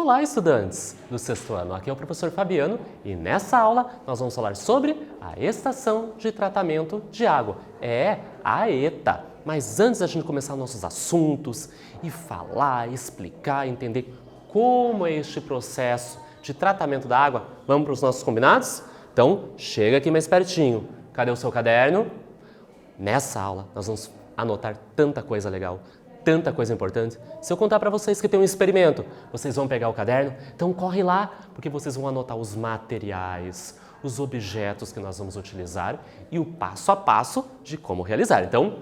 Olá, estudantes do sexto ano. Aqui é o professor Fabiano e nessa aula nós vamos falar sobre a estação de tratamento de água. A ETA. Mas antes da gente começar nossos assuntos e falar, explicar, entender como é este processo de tratamento da água, vamos para os nossos combinados? Então, chega aqui mais pertinho. Cadê o seu caderno? Nessa aula nós vamos anotar tanta coisa legal, tanta coisa importante. Se eu contar para vocês que tem um experimento, vocês vão pegar o caderno? Então corre lá, porque vocês vão anotar os materiais, os objetos que nós vamos utilizar e o passo a passo de como realizar. Então,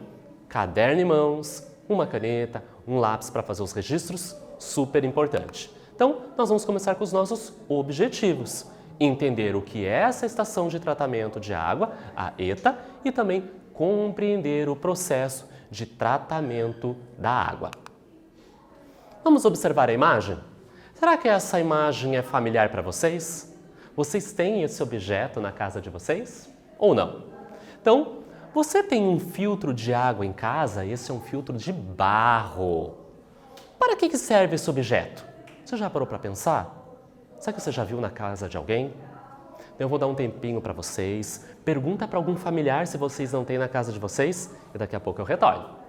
caderno em mãos, uma caneta, um lápis para fazer os registros, super importante. Então, nós vamos começar com os nossos objetivos. Entender o que é essa estação de tratamento de água, a ETA, e também compreender o processo de tratamento da água. Vamos observar a imagem? Será que essa imagem é familiar para vocês? Vocês têm esse objeto na casa de vocês? Ou não? Então, você tem um filtro de água em casa? Esse é um filtro de barro. Para que serve esse objeto? Você já parou para pensar? Será que você já viu na casa de alguém? Eu vou dar um tempinho para vocês. Pergunta para algum familiar se vocês não têm na casa de vocês e daqui a pouco eu retorno.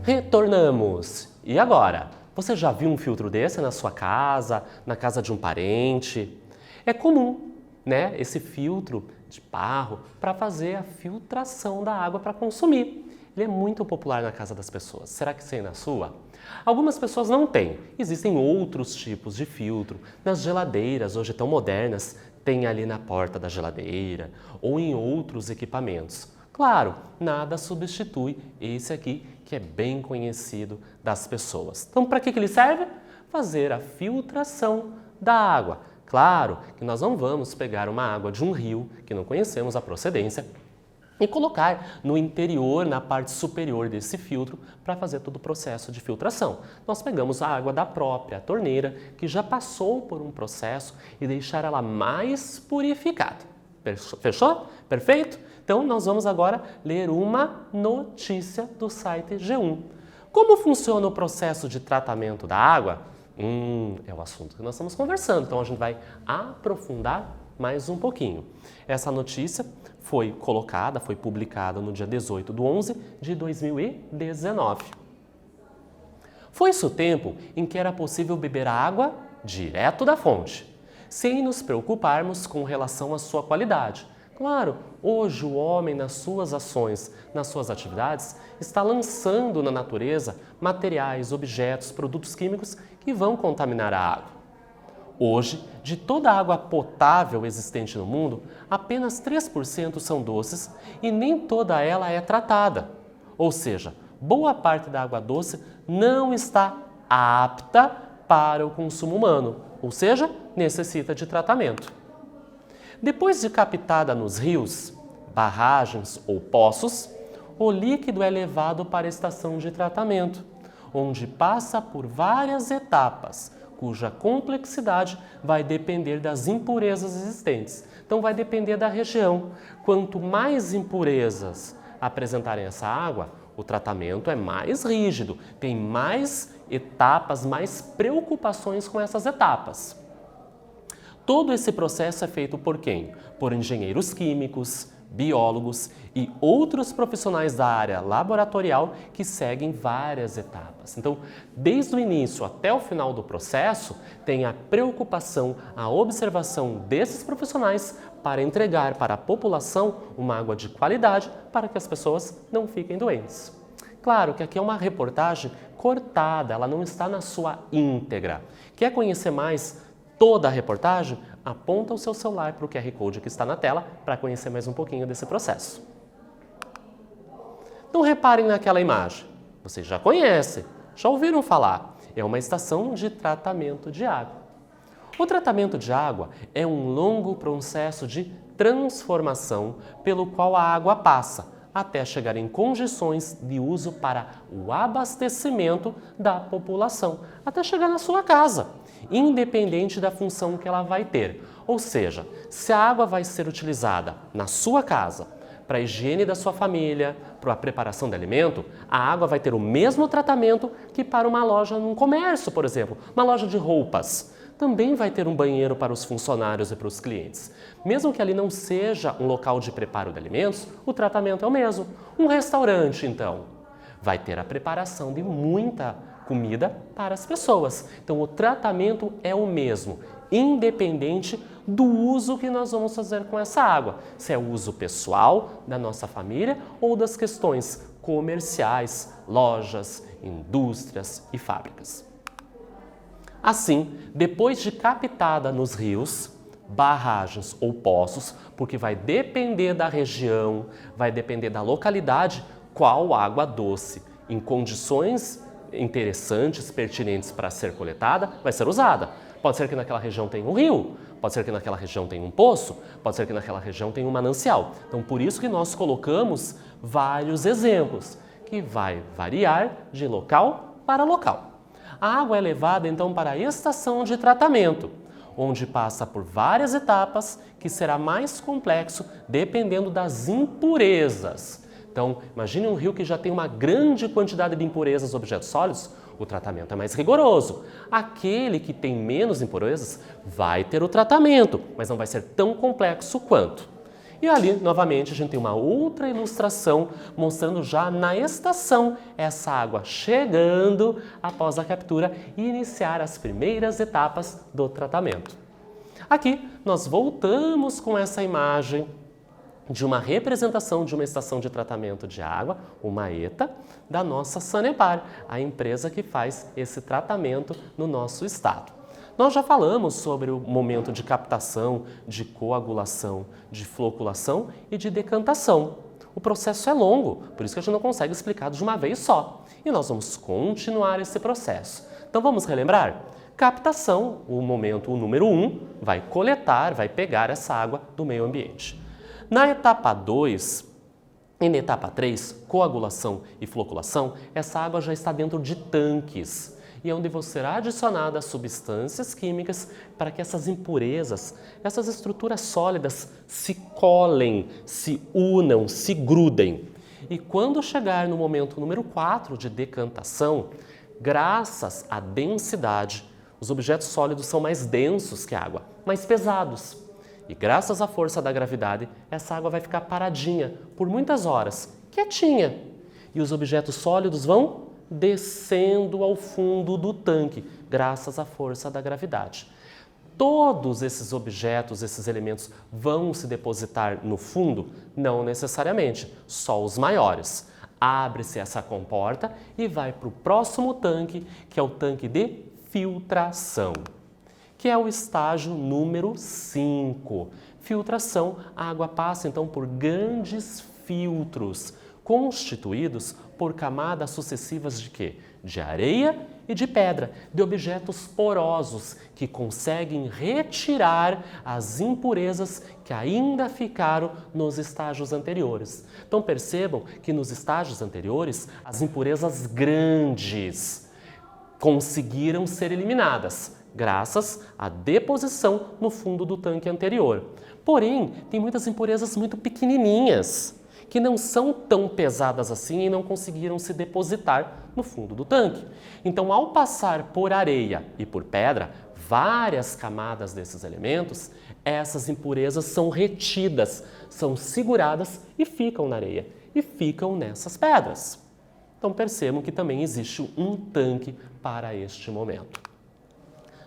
Retornamos! E agora? Você já viu um filtro desse na sua casa, na casa de um parente? É comum, né, esse filtro de barro para fazer a filtração da água para consumir. Ele é muito popular na casa das pessoas. Será que tem na sua? Algumas pessoas não têm. Existem outros tipos de filtro. Nas geladeiras, hoje tão modernas, tem ali na porta da geladeira ou em outros equipamentos. Claro, nada substitui esse aqui que é bem conhecido das pessoas. Então, para que ele serve? Fazer a filtração da água. Claro que nós não vamos pegar uma água de um rio que não conhecemos a procedência e colocar no interior, na parte superior desse filtro, para fazer todo o processo de filtração. Nós pegamos a água da própria torneira, que já passou por um processo, e deixar ela mais purificada. Fechou? Perfeito? Então, nós vamos agora ler uma notícia do site G1. Como funciona o processo de tratamento da água? É o assunto que nós estamos conversando, então a gente vai aprofundar mais um pouquinho. Essa notícia foi publicada no dia 18/11 de 2019. Foi-se o tempo em que era possível beber a água direto da fonte, sem nos preocuparmos com relação à sua qualidade. Claro, hoje o homem, nas suas ações, nas suas atividades, está lançando na natureza materiais, objetos, produtos químicos que vão contaminar a água. Hoje, de toda a água potável existente no mundo, apenas 3% são doces e nem toda ela é tratada. Ou seja, boa parte da água doce não está apta para o consumo humano, ou seja, necessita de tratamento. Depois de captada nos rios, barragens ou poços, o líquido é levado para a estação de tratamento, onde passa por várias etapas, cuja complexidade vai depender das impurezas existentes. Então, vai depender da região. Quanto mais impurezas apresentarem essa água, o tratamento é mais rígido, tem mais etapas, mais preocupações com essas etapas. Todo esse processo é feito por quem? Por engenheiros químicos, biólogos e outros profissionais da área laboratorial que seguem várias etapas. Então, desde o início até o final do processo, tem a preocupação, a observação desses profissionais para entregar para a população uma água de qualidade para que as pessoas não fiquem doentes. Claro que aqui é uma reportagem cortada, ela não está na sua íntegra. Quer conhecer mais toda a reportagem? Aponta o seu celular para o QR Code que está na tela para conhecer mais um pouquinho desse processo. Então reparem naquela imagem. Vocês já conhecem, já ouviram falar. É uma estação de tratamento de água. O tratamento de água é um longo processo de transformação pelo qual a água passa, até chegar em condições de uso para o abastecimento da população, até chegar na sua casa, independente da função que ela vai ter. Ou seja, se a água vai ser utilizada na sua casa, para a higiene da sua família, para a preparação de alimento, a água vai ter o mesmo tratamento que para uma loja num comércio, por exemplo, uma loja de roupas. Também vai ter um banheiro para os funcionários e para os clientes. Mesmo que ali não seja um local de preparo de alimentos, o tratamento é o mesmo. Um restaurante, então, vai ter a preparação de muita comida para as pessoas. Então, o tratamento é o mesmo, independente do uso que nós vamos fazer com essa água. Se é o uso pessoal, da nossa família, ou das questões comerciais, lojas, indústrias e fábricas. Assim, depois de captada nos rios, barragens ou poços, porque vai depender da região, vai depender da localidade, qual água doce, em condições interessantes, pertinentes para ser coletada, vai ser usada. Pode ser que naquela região tenha um rio, pode ser que naquela região tenha um poço, pode ser que naquela região tenha um manancial. Então, por isso que nós colocamos vários exemplos, que vai variar de local para local. A água é levada então para a estação de tratamento, onde passa por várias etapas que será mais complexo dependendo das impurezas. Então, imagine um rio que já tem uma grande quantidade de impurezas, objetos sólidos, o tratamento é mais rigoroso. Aquele que tem menos impurezas vai ter o tratamento, mas não vai ser tão complexo quanto. E ali, novamente, a gente tem uma outra ilustração mostrando já na estação essa água chegando após a captura e iniciar as primeiras etapas do tratamento. Aqui, nós voltamos com essa imagem de uma representação de uma estação de tratamento de água, uma ETA, da nossa Sanepar, a empresa que faz esse tratamento no nosso estado. Nós já falamos sobre o momento de captação, de coagulação, de floculação e de decantação. O processo é longo, por isso que a gente não consegue explicar de uma vez só. E nós vamos continuar esse processo. Então vamos relembrar? Captação, o número 1, vai coletar, vai pegar essa água do meio ambiente. Na etapa 2 e na etapa 3, coagulação e floculação, essa água já está dentro de tanques e é onde vão ser adicionadas substâncias químicas para que essas impurezas, essas estruturas sólidas se colem, se unam, se grudem. E quando chegar no momento número 4 de decantação, graças à densidade, os objetos sólidos são mais densos que a água, mais pesados. E graças à força da gravidade, essa água vai ficar paradinha por muitas horas, quietinha. E os objetos sólidos vão descendo ao fundo do tanque, graças à força da gravidade. Todos esses objetos, esses elementos vão se depositar no fundo? Não necessariamente, só os maiores. Abre-se essa comporta e vai para o próximo tanque, que é o tanque de filtração, que é o estágio número 5. Filtração, a água passa então por grandes filtros, constituídos por camadas sucessivas de quê? De areia e de pedra, de objetos porosos que conseguem retirar as impurezas que ainda ficaram nos estágios anteriores. Então percebam que nos estágios anteriores, as impurezas grandes conseguiram ser eliminadas, graças à deposição no fundo do tanque anterior. Porém, tem muitas impurezas muito pequenininhas, que não são tão pesadas assim e não conseguiram se depositar no fundo do tanque. Então, ao passar por areia e por pedra, várias camadas desses elementos, essas impurezas são retidas, são seguradas e ficam na areia, e ficam nessas pedras. Então percebam que também existe um tanque para este momento.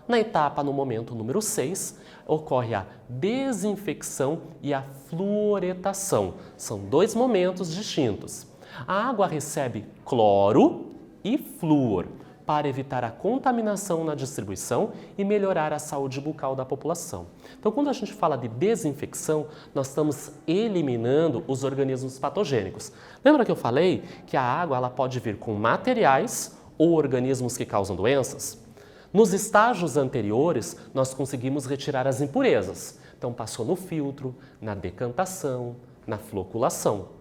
Na etapa, no momento número 6, ocorre a desinfecção e a fluoretação. São dois momentos distintos. A água recebe cloro e flúor para evitar a contaminação na distribuição e melhorar a saúde bucal da população. Então, quando a gente fala de desinfecção, nós estamos eliminando os organismos patogênicos. Lembra que eu falei que a água ela pode vir com materiais ou organismos que causam doenças? Nos estágios anteriores, nós conseguimos retirar as impurezas. Então, passou no filtro, na decantação, na floculação.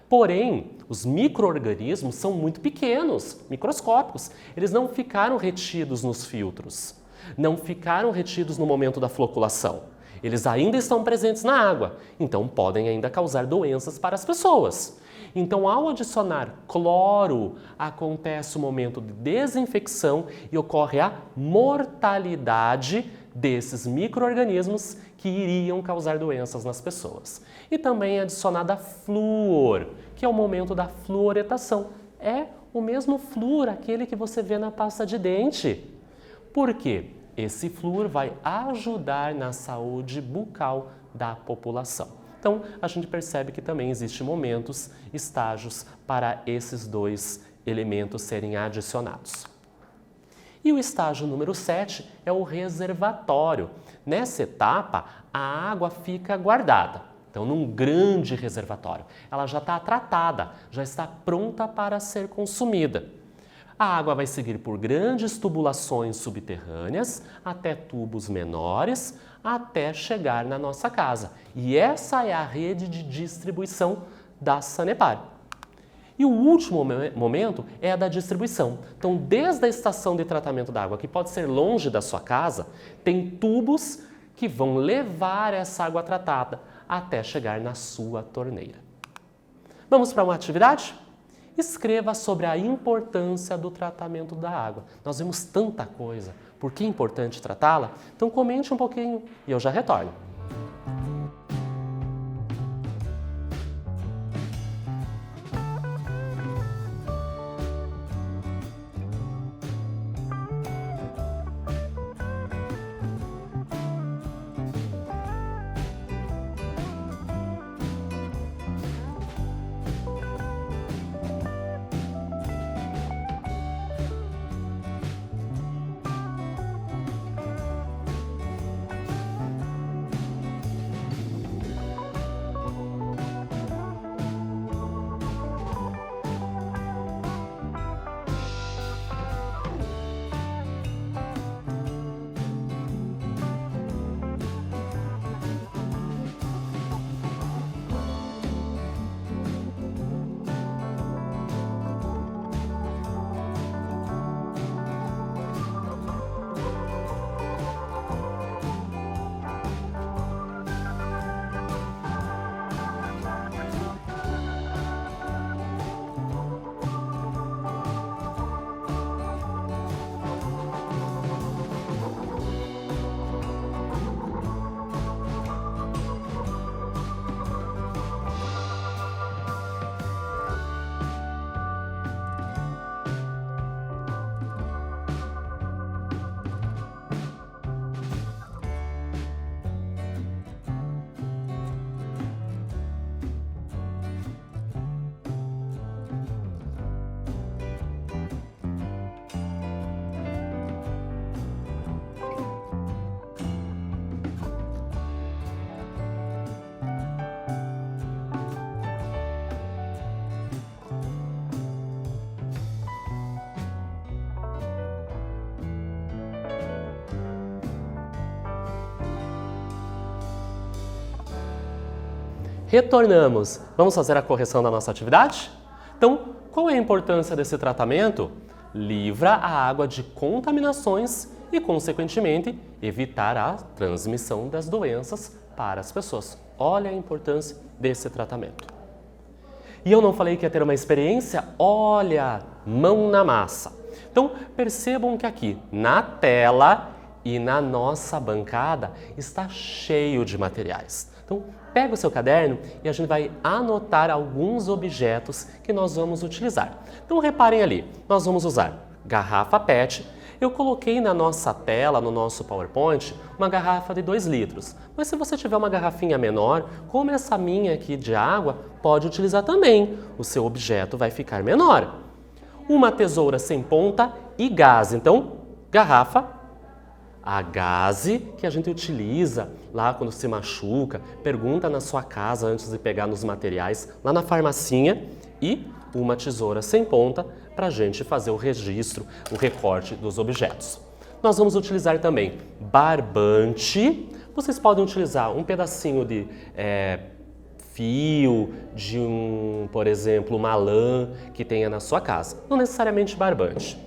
Porém, os micro-organismos são muito pequenos, microscópicos. Eles não ficaram retidos nos filtros, não ficaram retidos no momento da floculação. Eles ainda estão presentes na água, então podem ainda causar doenças para as pessoas. Então, ao adicionar cloro, acontece o momento de desinfecção e ocorre a mortalidade desses micro-organismos que iriam causar doenças nas pessoas. E também é adicionada flúor, que é o momento da fluoretação. É o mesmo flúor, aquele que você vê na pasta de dente. Por quê? Esse flúor vai ajudar na saúde bucal da população. Então, a gente percebe que também existem momentos, estágios para esses dois elementos serem adicionados. E o estágio número 7 é o reservatório. Nessa etapa, a água fica guardada. Então, num grande reservatório. Ela já está tratada, já está pronta para ser consumida. A água vai seguir por grandes tubulações subterrâneas, até tubos menores, até chegar na nossa casa. E essa é a rede de distribuição da Sanepar. E o último momento é a da distribuição. Então, desde a estação de tratamento da água, que pode ser longe da sua casa, tem tubos que vão levar essa água tratada até chegar na sua torneira. Vamos para uma atividade? Escreva sobre a importância do tratamento da água. Nós vimos tanta coisa. Por que é importante tratá-la? Então comente um pouquinho e eu já retorno. Retornamos. Vamos fazer a correção da nossa atividade? Então, qual é a importância desse tratamento? Livra a água de contaminações e, consequentemente, evitar a transmissão das doenças para as pessoas. Olha a importância desse tratamento. E eu não falei que ia ter uma experiência? Olha, mão na massa. Então, percebam que aqui na tela E na nossa bancada está cheio de materiais. Então, pega o seu caderno e a gente vai anotar alguns objetos que nós vamos utilizar. Então, reparem ali, nós vamos usar garrafa PET. Eu coloquei na nossa tela, no nosso PowerPoint, uma garrafa de 2 litros. Mas se você tiver uma garrafinha menor, como essa minha aqui de água, pode utilizar também. O seu objeto vai ficar menor. Uma tesoura sem ponta e gás. Então, garrafa, a gaze que a gente utiliza lá quando se machuca, pergunta na sua casa antes de pegar nos materiais, lá na farmacinha, e uma tesoura sem ponta para a gente fazer o registro, o recorte dos objetos. Nós vamos utilizar também barbante. Vocês podem utilizar um pedacinho de fio, de por exemplo, uma lã que tenha na sua casa. Não necessariamente barbante.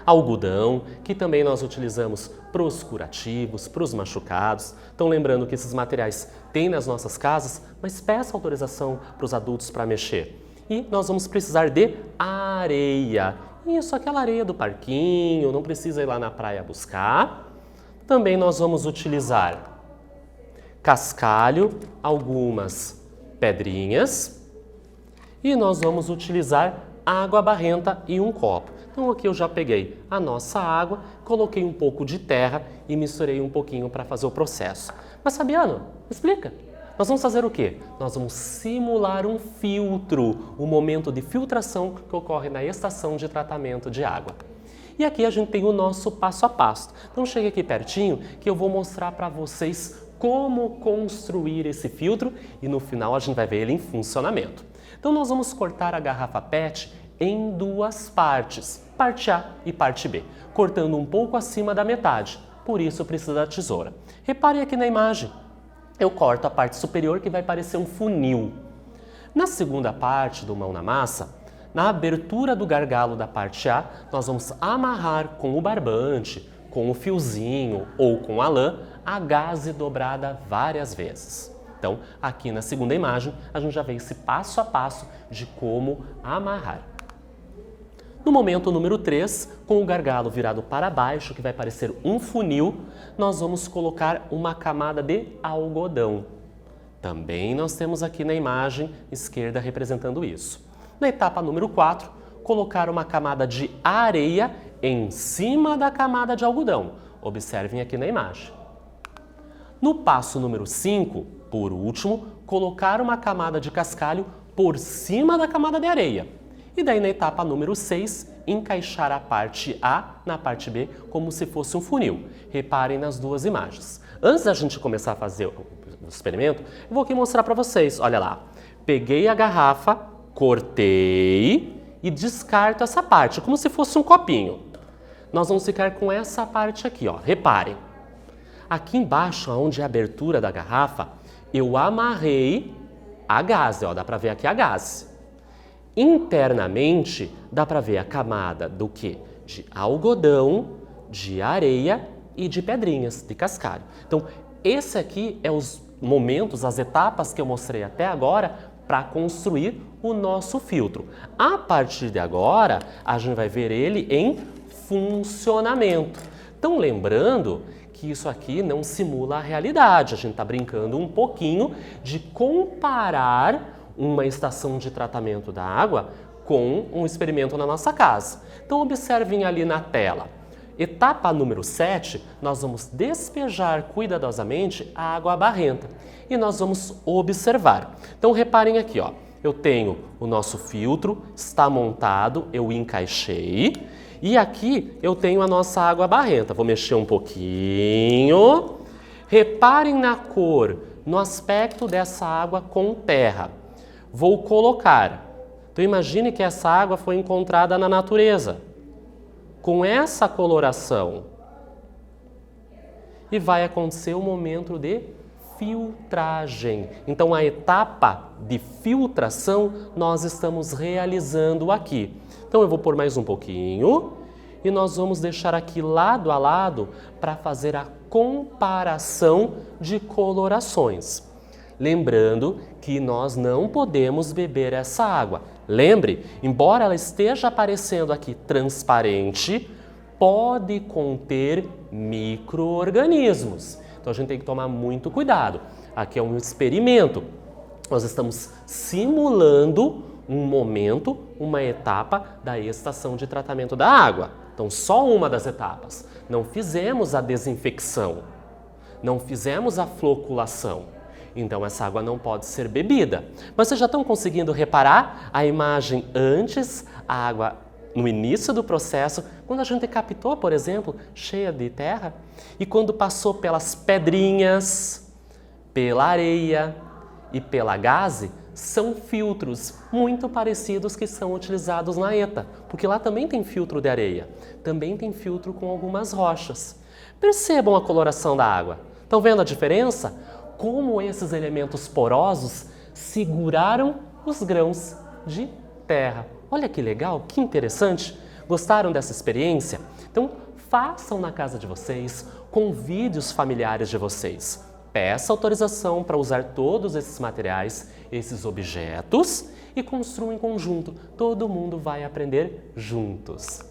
Algodão, que também nós utilizamos para os curativos, para os machucados. Então, lembrando que esses materiais tem nas nossas casas, mas peça autorização para os adultos para mexer. E nós vamos precisar de areia. Isso, aquela areia do parquinho, não precisa ir lá na praia buscar. Também nós vamos utilizar cascalho, algumas pedrinhas. E nós vamos utilizar água barrenta e um copo. Então aqui eu já peguei a nossa água, coloquei um pouco de terra e misturei um pouquinho para fazer o processo. Mas Fabiano, explica. Nós vamos fazer o quê? Nós vamos simular um filtro, o momento de filtração que ocorre na estação de tratamento de água. E aqui a gente tem o nosso passo a passo. Então chegue aqui pertinho que eu vou mostrar para vocês como construir esse filtro e no final a gente vai ver ele em funcionamento. Então nós vamos cortar a garrafa PET em 2 partes, parte A e parte B, cortando um pouco acima da metade, por isso precisa da tesoura. Reparem aqui na imagem. Eu corto a parte superior que vai parecer um funil. Na segunda parte do mão na massa, na abertura do gargalo da parte A, nós vamos amarrar com o barbante, com o fiozinho ou com a lã, a gaze dobrada várias vezes. Então, aqui na segunda imagem, a gente já vê esse passo a passo de como amarrar. No momento número 3, com o gargalo virado para baixo, que vai parecer um funil, nós vamos colocar uma camada de algodão. Também nós temos aqui na imagem esquerda representando isso. Na etapa número 4, colocar uma camada de areia em cima da camada de algodão. Observem aqui na imagem. No passo número 5, por último, colocar uma camada de cascalho por cima da camada de areia. E daí na etapa número 6, encaixar a parte A na parte B como se fosse um funil. Reparem nas 2 imagens. Antes da gente começar a fazer o experimento, eu vou aqui mostrar para vocês. Olha lá, peguei a garrafa, cortei e descarto essa parte, como se fosse um copinho. Nós vamos ficar com essa parte aqui, ó. Reparem. Aqui embaixo, onde é a abertura da garrafa, eu amarrei a gaze, ó. Dá para ver aqui a gaze. Internamente, dá para ver a camada do quê? De algodão, de areia e de pedrinhas, de cascalho. Então, esse aqui é os momentos, as etapas que eu mostrei até agora para construir o nosso filtro. A partir de agora, a gente vai ver ele em funcionamento. Então, lembrando que isso aqui não simula a realidade. A gente está brincando um pouquinho de comparar uma estação de tratamento da água com um experimento na nossa casa. Então, observem ali na tela. Etapa número 7, nós vamos despejar cuidadosamente a água barrenta e nós vamos observar. Então, reparem aqui, ó. Eu tenho o nosso filtro, está montado, eu encaixei e aqui eu tenho a nossa água barrenta. Vou mexer um pouquinho. Reparem na cor, no aspecto dessa água com terra. Vou colocar. Então imagine que essa água foi encontrada na natureza, com essa coloração. E vai acontecer um momento de filtragem. Então a etapa de filtração nós estamos realizando aqui. Então eu vou pôr mais um pouquinho e nós vamos deixar aqui lado a lado para fazer a comparação de colorações. Lembrando que nós não podemos beber essa água. Lembre, embora ela esteja aparecendo aqui transparente, pode conter micro-organismos. Então a gente tem que tomar muito cuidado. Aqui é um experimento. Nós estamos simulando um momento, uma etapa da estação de tratamento da água. Então só uma das etapas. Não fizemos a desinfecção, não fizemos a floculação. Então essa água não pode ser bebida. Mas vocês já estão conseguindo reparar a imagem antes, a água no início do processo, quando a gente captou, por exemplo, cheia de terra, e quando passou pelas pedrinhas, pela areia e pela gaze, são filtros muito parecidos que são utilizados na ETA, porque lá também tem filtro de areia, também tem filtro com algumas rochas. Percebam a coloração da água. Estão vendo a diferença? Como esses elementos porosos seguraram os grãos de terra. Olha que legal, que interessante. Gostaram dessa experiência? Então, façam na casa de vocês, convide os familiares de vocês. Peça autorização para usar todos esses materiais, esses objetos e construam em conjunto. Todo mundo vai aprender juntos.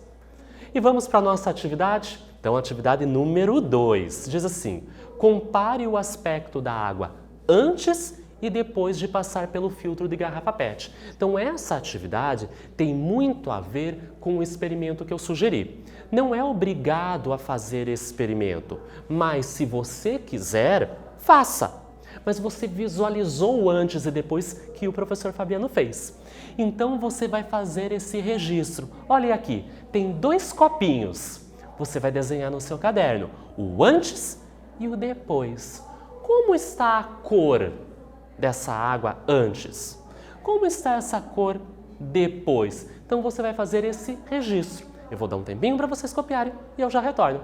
E vamos para a nossa atividade? Então, atividade número 2 diz assim: compare o aspecto da água antes e depois de passar pelo filtro de garrafa PET. Então, essa atividade tem muito a ver com o experimento que eu sugeri. Não é obrigado a fazer esse experimento, mas se você quiser, faça. Mas você visualizou o antes e depois que o professor Fabiano fez. Então, você vai fazer esse registro. Olha aqui, tem 2 copinhos. Você vai desenhar no seu caderno o antes e o depois. Como está a cor dessa água antes? Como está essa cor depois? Então você vai fazer esse registro. Eu vou dar um tempinho para vocês copiarem e eu já retorno.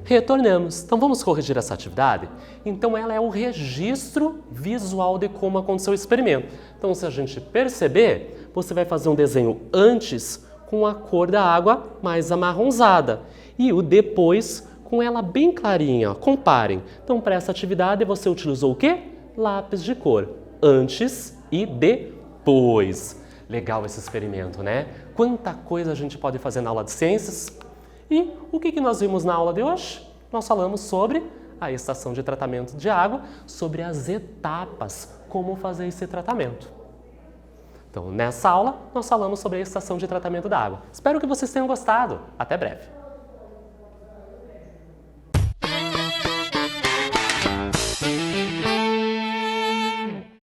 Retornamos. Então vamos corrigir essa atividade? Então ela é o registro visual de como aconteceu o experimento. Então se a gente perceber, você vai fazer um desenho antes com a cor da água mais amarronzada e o depois com ela bem clarinha. Ó. Comparem. Então para essa atividade você utilizou o quê? Lápis de cor. Antes e depois. Legal esse experimento, né? Quanta coisa a gente pode fazer na aula de ciências. E o que nós vimos na aula de hoje? Nós falamos sobre a estação de tratamento de água, sobre as etapas, como fazer esse tratamento. Então, nessa aula, nós falamos sobre a estação de tratamento da água. Espero que vocês tenham gostado. Até breve!